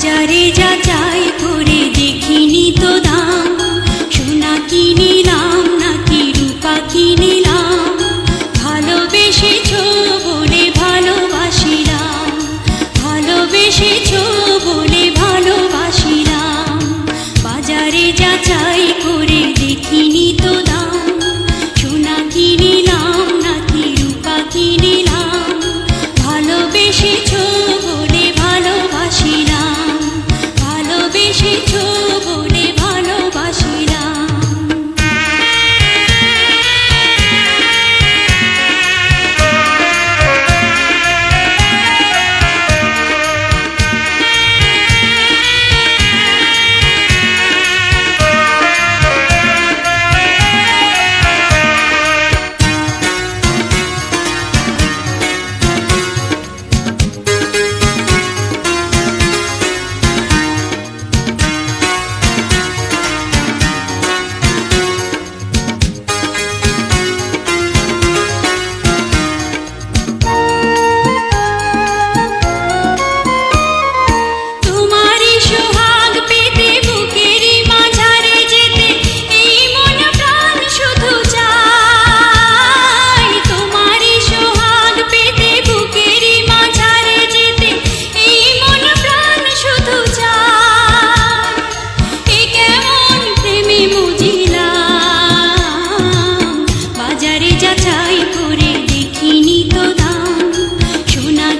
বাজারে যাচাই করে দেখিনি তো দাম, সোনা কিনিলাম নাকি রূপা কিনিলাম, ভালোবেসেছো বলে ভালোবাসিলাম, ভালোবেসেছো বলে ভালোবাসিলাম। বাজারে যাচাই করে দেখিনি তো দাম, সোনা কিনিলাম নাকি রূপা কিনিলাম, ভালোবেসেছো বলে ভালোবাসিলাম, ভালোবেসেছো বলে ভালোবাসিলাম।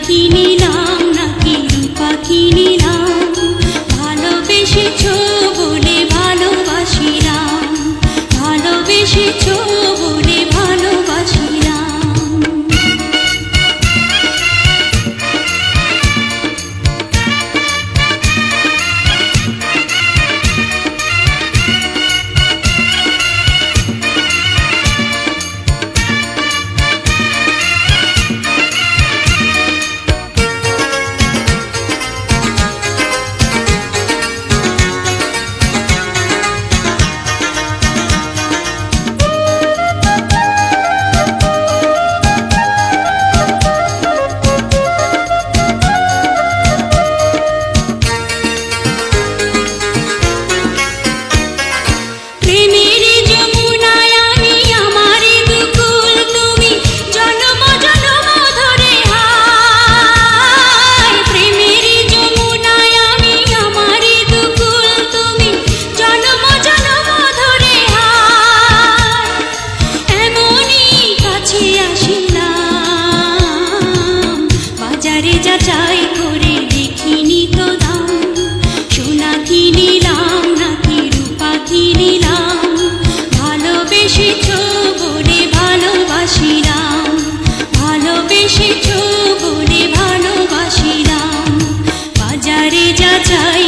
কিনিলাম নাকি রূপা কিনিলাম, ভালোবেসেছো বলে ভালোবাসিলাম, ভালোবেসেছো বলে ভালোবাসিলাম। যাচাই করে দেখিনি তো দাম, সোনা কিনিলাম নাকি রূপা কিনিলাম, ভালোবেসেছো বলে ভালোবাসিলাম, ভালোবেসেছো বলে ভালোবাসিলাম। বাজারে যাচাই